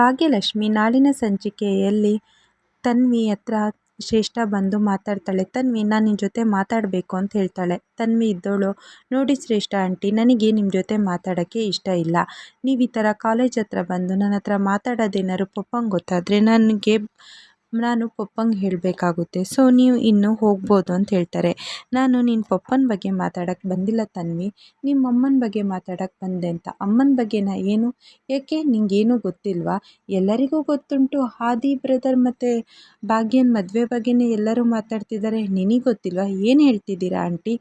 ಭಾಗ್ಯಲಕ್ಷ್ಮಿ ನಾಳಿನ ಸಂಚಿಕೆಯಲ್ಲಿ ತನ್ವಿ ಹತ್ರ ಶ್ರೇಷ್ಠ ಬಂದು ಮಾತಾಡ್ತಾಳೆ. ತನ್ವಿ, ನಾನು ನಿನ್ನ ಜೊತೆ ಮಾತಾಡಬೇಕು ಅಂತ ಹೇಳ್ತಾಳೆ. ತನ್ವಿ ಇದ್ದವಳು, ನೋಡಿ ಶ್ರೇಷ್ಠ ಆಂಟಿ, ನನಗೆ ನಿಮ್ಮ ಜೊತೆ ಮಾತಾಡೋಕ್ಕೆ ಇಷ್ಟ ಇಲ್ಲ. ನೀವು ಈ ಥರ ಕಾಲೇಜ್ ಹತ್ರ ಬಂದು ನನ್ನ ಹತ್ರ ಮಾತಾಡೋದೇನಾದ್ರು ಪಪ್ಪಂಗೆ ಗೊತ್ತಾದರೆ ನಾನು ಪಪ್ಪಂಗೆ ಹೇಳಬೇಕಾಗುತ್ತೆ. ಸೊ ನೀವು ಇನ್ನೂ ಹೋಗ್ಬೋದು ಅಂತ ಹೇಳ್ತಾರೆ. ನಾನು ನಿನ್ನ ಪಪ್ಪನ ಬಗ್ಗೆ ಮಾತಾಡೋಕ್ಕೆ ಬಂದಿಲ್ಲ ತನ್ವಿ, ನಿಮ್ಮ ಅಮ್ಮನ ಬಗ್ಗೆ ಮಾತಾಡೋಕ್ಕೆ ಬಂದೆ ಅಂತ. ಅಮ್ಮನ ಬಗ್ಗೆನಾ? ಏನು, ಯಾಕೆ ನಿಂಗೇನು ಗೊತ್ತಿಲ್ವಾ? ಎಲ್ಲರಿಗೂ ಗೊತ್ತುಂಟು, ಆದಿ ಬ್ರದರ್ ಮತ್ತು ಭಾಗ್ಯನ ಮದುವೆ ಬಗ್ಗೆನೇ ಎಲ್ಲರೂ ಮಾತಾಡ್ತಿದ್ದಾರೆ, ನಿನಗೆ ಗೊತ್ತಿಲ್ವಾ? ಏನು ಹೇಳ್ತಿದ್ದೀರಾ ಆಂಟಿ?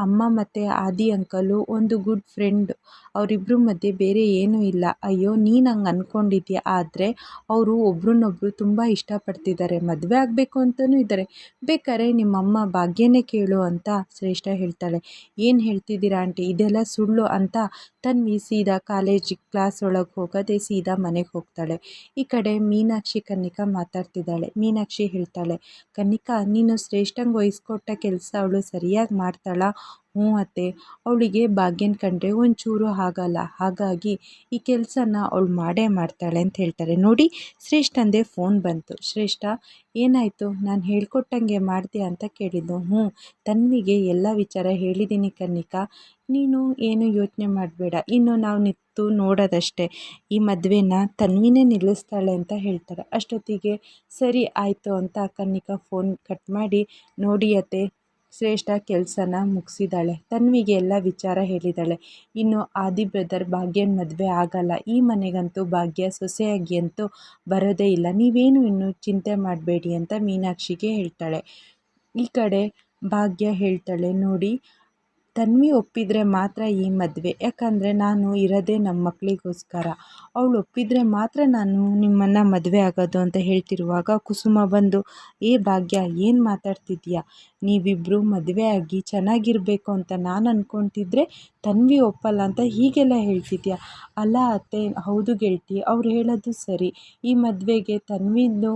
ಅಮ್ಮ ಮತ್ತು ಆದಿ ಅಂಕಲು ಒಂದು ಗುಡ್ ಫ್ರೆಂಡ್, ಅವರಿಬ್ಬರ ಮಧ್ಯೆ ಬೇರೆ ಏನೂ ಇಲ್ಲ. ಅಯ್ಯೋ, ನೀನು ಹಂಗೆ ಅಂದ್ಕೊಂಡಿದ್ಯಾ, ಆದರೆ ಅವರು ಒಬ್ರನ್ನೊಬ್ರು ತುಂಬ ಇಷ್ಟಪಡ್ತಿದ್ದಾರೆ, ಮದುವೆ ಆಗಬೇಕು ಅಂತಲೂ ಇದ್ದಾರೆ. ಬೇಕಾದ್ರೆ ನಿಮ್ಮಮ್ಮ ಭಾಗ್ಯನೇ ಕೇಳು ಅಂತ ಶ್ರೇಷ್ಠ ಹೇಳ್ತಾಳೆ. ಏನು ಹೇಳ್ತಿದ್ದೀರಾ ಆಂಟಿ, ಇದೆಲ್ಲ ಸುಳ್ಳು ಅಂತ ತನ್ವಿ ಸೀದಾ ಕ್ಲಾಸ್ ಒಳಗೆ ಹೋಗದೆ ಸೀದಾ ಮನೆಗೆ ಹೋಗ್ತಾಳೆ. ಈ ಕಡೆ ಮೀನಾಕ್ಷಿ ಕನ್ನಿಕಾ ಮಾತಾಡ್ತಿದ್ದಾಳೆ. ಮೀನಾಕ್ಷಿ ಹೇಳ್ತಾಳೆ, ಕನ್ನಿಕಾ, ನೀನು ಶ್ರೇಷ್ಠಂಗೆ ವಹಿಸ್ಕೊಟ್ಟ ಕೆಲಸ ಅವಳು ಸರಿಯಾಗಿ ಮಾಡ್ತಾಳಾ? ಹ್ಞೂ ಅತ್ತೆ, ಅವಳಿಗೆ ಭಾಗ್ಯನ ಕಂಡ್ರೆ ಒಂಚೂರು ಆಗಲ್ಲ, ಹಾಗಾಗಿ ಈ ಕೆಲಸನ ಅವಳು ಮಾಡೇ ಮಾಡ್ತಾಳೆ ಅಂತ ಹೇಳ್ತಾರೆ. ನೋಡಿ, ಶ್ರೇಷ್ಠಂದೇ ಫೋನ್ ಬಂತು. ಶ್ರೇಷ್ಠ, ಏನಾಯಿತು, ನಾನು ಹೇಳ್ಕೊಟ್ಟಂಗೆ ಮಾಡ್ತೀಯಾ ಅಂತ ಕೇಳಿದ್ದು. ಹ್ಞೂ, ತನ್ವಿಗೆ ಎಲ್ಲ ವಿಚಾರ ಹೇಳಿದ್ದೀನಿ ಕನ್ನಿಕಾ, ನೀನು ಏನು ಯೋಚನೆ ಮಾಡಬೇಡ, ಇನ್ನು ನಾವು ನಿಂತು ನೋಡೋದಷ್ಟೇ, ಈ ಮದುವೆನ ತನ್ವಿನೇ ನಿಲ್ಲಿಸ್ತಾಳೆ ಅಂತ ಹೇಳ್ತಾರೆ. ಅಷ್ಟೊತ್ತಿಗೆ ಸರಿ ಆಯಿತು ಅಂತ ಕನ್ನಿಕಾ ಫೋನ್ ಕಟ್ ಮಾಡಿ, ನೋಡಿ ಅತ್ತೆ, ಶ್ರೇಷ್ಠ ಕೆಲಸನ ಮುಗಿಸಿದ್ದಾಳೆ, ತನ್ವಿಗೆ ಎಲ್ಲ ವಿಚಾರ ಹೇಳಿದ್ದಾಳೆ, ಇನ್ನು ಆದಿ ಬ್ರದರ್ ಭಾಗ್ಯನ ಮದುವೆ ಆಗಲ್ಲ, ಈ ಮನೆಗಂತೂ ಭಾಗ್ಯ ಸೊಸೆಯಾಗಿ ಅಂತೂ ಬರೋದೇ ಇಲ್ಲ, ನೀವೇನು ಇನ್ನೂ ಚಿಂತೆ ಮಾಡಬೇಡಿ ಅಂತ ಮೀನಾಕ್ಷಿಗೆ ಹೇಳ್ತಾಳೆ. ಈ ಕಡೆ ಭಾಗ್ಯ ಹೇಳ್ತಾಳೆ, ನೋಡಿ, ತನ್ವಿ ಒಪ್ಪಿದರೆ ಮಾತ್ರ ಈ ಮದುವೆ, ಯಾಕಂದರೆ ನಾನು ಇರೋದೇ ನಮ್ಮ ಮಕ್ಕಳಿಗೋಸ್ಕರ, ಅವಳು ಒಪ್ಪಿದರೆ ಮಾತ್ರ ನಾನು ನಿಮ್ಮನ್ನು ಮದುವೆ ಆಗೋದು ಅಂತ ಹೇಳ್ತಿರುವಾಗ ಕುಸುಮ ಬಂದು, ಏ ಭಾಗ್ಯ, ಏನು ಮಾತಾಡ್ತಿದ್ದೀಯಾ, ನೀವಿಬ್ಬರು ಮದುವೆ ಆಗಿ ಚೆನ್ನಾಗಿರಬೇಕು ಅಂತ ನಾನು ಅಂದ್ಕೊತಿದ್ರೆ ತನ್ವಿ ಒಪ್ಪಲ್ಲ ಅಂತ ಹೀಗೆಲ್ಲ ಹೇಳ್ತಿದ್ಯಾ? ಅಲ್ಲ ಅತ್ತೆ, ಹೌದು ಗೆಳತಿ, ಅವ್ರು ಹೇಳೋದು ಸರಿ, ಈ ಮದುವೆಗೆ ತನ್ವಿದು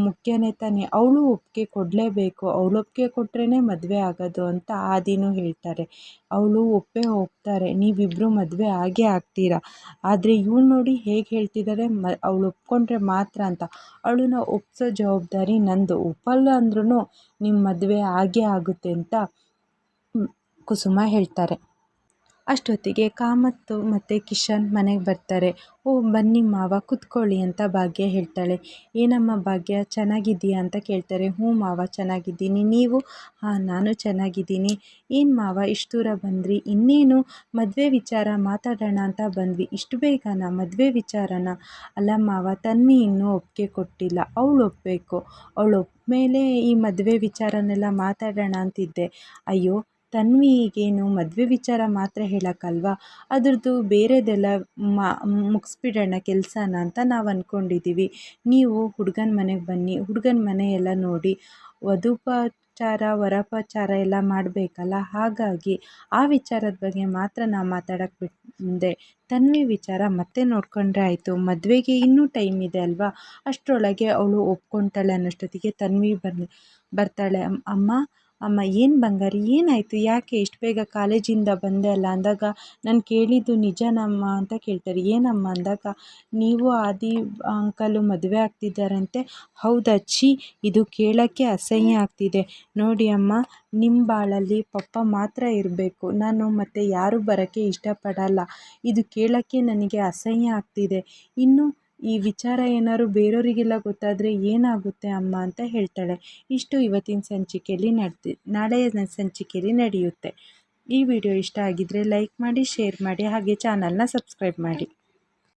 ಮುಖ್ಯನೇ ತಾನೆ, ಅವಳು ಒಪ್ಪಿಗೆ ಕೊಡಲೇಬೇಕು, ಅವಳು ಒಪ್ಪಿಗೆ ಕೊಟ್ರೇ ಮದುವೆ ಆಗೋದು ಅಂತ ಆದಿನೂ ಹೇಳ್ತಾರೆ. ಅವಳು ಒಪ್ಪೇ ಹೋಗ್ತಾರೆ, ನೀವಿಬ್ಬರು ಮದುವೆ ಆಗೇ ಆಗ್ತೀರಾ, ಆದರೆ ಇವಳು ನೋಡಿ ಹೇಗೆ ಹೇಳ್ತಿದ್ದಾರೆ, ಅವಳು ಒಪ್ಕೊಂಡ್ರೆ ಮಾತ್ರ ಅಂತ. ಅವಳನ್ನ ಒಪ್ಸೋ ಜವಾಬ್ದಾರಿ ನಂದು, ಒಪ್ಪಲ್ಲ ಅಂದ್ರೂ ನಿಮ್ಮ ಮದುವೆ ಆಗೇ ಆಗುತ್ತೆ ಅಂತ ಕುಸುಮ ಹೇಳ್ತಾರೆ. ಅಷ್ಟೊತ್ತಿಗೆ ಕಾಮತ್ತು ಮತ್ತು ಕಿಶನ್ ಮನೆಗೆ ಬರ್ತಾರೆ. ಓ, ಬನ್ನಿ ಮಾವ, ಕೂತ್ಕೊಳ್ಳಿ ಅಂತ ಭಾಗ್ಯ ಹೇಳ್ತಾಳೆ. ಏನಮ್ಮ ಭಾಗ್ಯ, ಚೆನ್ನಾಗಿದ್ದೀಯಾ ಅಂತ ಕೇಳ್ತಾರೆ. ಹ್ಞೂ ಮಾವ, ಚೆನ್ನಾಗಿದ್ದೀನಿ, ನೀವು? ಹಾಂ, ನಾನು ಚೆನ್ನಾಗಿದ್ದೀನಿ. ಏನು ಮಾವ, ಇಷ್ಟು ದೂರ ಬಂದ್ರಿ, ಇನ್ನೇನು ಮದುವೆ ವಿಚಾರ ಮಾತಾಡೋಣ ಅಂತ ಬಂದ್ವಿ, ಇಷ್ಟು ಬೇಗನಾ ಮದುವೆ ವಿಚಾರನ? ಅಲ್ಲ ಮಾವ, ತನ್ವಿ ಇನ್ನೂ ಒಪ್ಪಿಗೆ ಕೊಟ್ಟಿಲ್ಲ, ಅವಳು ಒಪ್ಪಬೇಕು, ಅವಳು ಒಪ್ಪ ಮೇಲೆ ಈ ಮದುವೆ ವಿಚಾರನೆಲ್ಲ ಮಾತಾಡೋಣ ಅಂತಿದ್ದೆ. ಅಯ್ಯೋ, ತನ್ವಿಗೇನು ಮದುವೆ ವಿಚಾರ ಮಾತ್ರ ಹೇಳೋಕ್ಕಲ್ವಾ, ಅದ್ರದ್ದು ಬೇರೆದೆಲ್ಲ ಮುಗಿಸ್ಬಿಡೋಣ ಕೆಲಸನ ಅಂತ ನಾವು ಅಂದ್ಕೊಂಡಿದ್ದೀವಿ. ನೀವು ಹುಡುಗನ ಮನೆಗೆ ಬನ್ನಿ, ಹುಡುಗನ ಮನೆಯೆಲ್ಲ ನೋಡಿ, ವಧುಪಚಾರ ವರಪಚಾರ ಎಲ್ಲ ಮಾಡಬೇಕಲ್ಲ, ಹಾಗಾಗಿ ಆ ವಿಚಾರದ ಬಗ್ಗೆ ಮಾತ್ರ ನಾವು ಮಾತಾಡೋಕ್ಕೆ ಬಂದೆ. ತನ್ವಿ ವಿಚಾರ ಮತ್ತೆ ನೋಡ್ಕೊಂಡ್ರೆ ಆಯಿತು, ಮದುವೆಗೆ ಇನ್ನೂ ಟೈಮ್ ಇದೆ ಅಲ್ವಾ, ಅಷ್ಟರೊಳಗೆ ಅವಳು ಒಪ್ಕೊತಾಳೆ ಅನ್ನೋಷ್ಟೊತ್ತಿಗೆ ತನ್ವಿ ಬರ್ತಾಳೆ. ಅಮ್ಮ ಏನು ಬಂಗಾರಿ, ಏನಾಯಿತು, ಯಾಕೆ ಇಷ್ಟು ಬೇಗ ಕಾಲೇಜಿಂದ ಬಂದೆ ಅಲ್ಲ ಅಂದಾಗ, ನಾನು ಕೇಳಿದ್ದು ನಿಜನಮ್ಮ ಅಂತ ಕೇಳ್ತಾರೆ. ಏನಮ್ಮ ಅಂದಾಗ, ನೀವು ಆದಿ ಅಂಕಲು ಮದುವೆ ಆಗ್ತಿದ್ದಾರಂತೆ. ಹೌದಾ? ಛೀ, ಇದು ಕೇಳೋಕ್ಕೆ ಅಸಹ್ಯ ಆಗ್ತಿದೆ. ನೋಡಿ ಅಮ್ಮ, ನಿಮ್ಮ ಬಾಳಲ್ಲಿ ಪಪ್ಪ ಮಾತ್ರ ಇರಬೇಕು, ನಾನು ಮತ್ತೆ ಯಾರೂ ಬರೋಕ್ಕೆ ಇಷ್ಟಪಡಲ್ಲ, ಇದು ಕೇಳೋಕ್ಕೆ ನನಗೆ ಅಸಹ್ಯ ಆಗ್ತಿದೆ. ಇನ್ನು ಈ ವಿಚಾರ ಏನಾದ್ರು ಬೇರೆಯವರಿಗೆಲ್ಲ ಗೊತ್ತಾದರೆ ಏನಾಗುತ್ತೆ ಅಮ್ಮ ಅಂತ ಹೇಳ್ತಾಳೆ. ಇಷ್ಟು ಇವತ್ತಿನ ಸಂಚಿಕೆಯಲ್ಲಿ ನಾಳೆಯ ಸಂಚಿಕೆಯಲ್ಲಿ ನಡೆಯುತ್ತೆ. ಈ ವಿಡಿಯೋ ಇಷ್ಟ ಆಗಿದ್ದರೆ ಲೈಕ್ ಮಾಡಿ, ಶೇರ್ ಮಾಡಿ, ಹಾಗೆ ಚಾನಲ್ನ ಸಬ್ಸ್ಕ್ರೈಬ್ ಮಾಡಿ.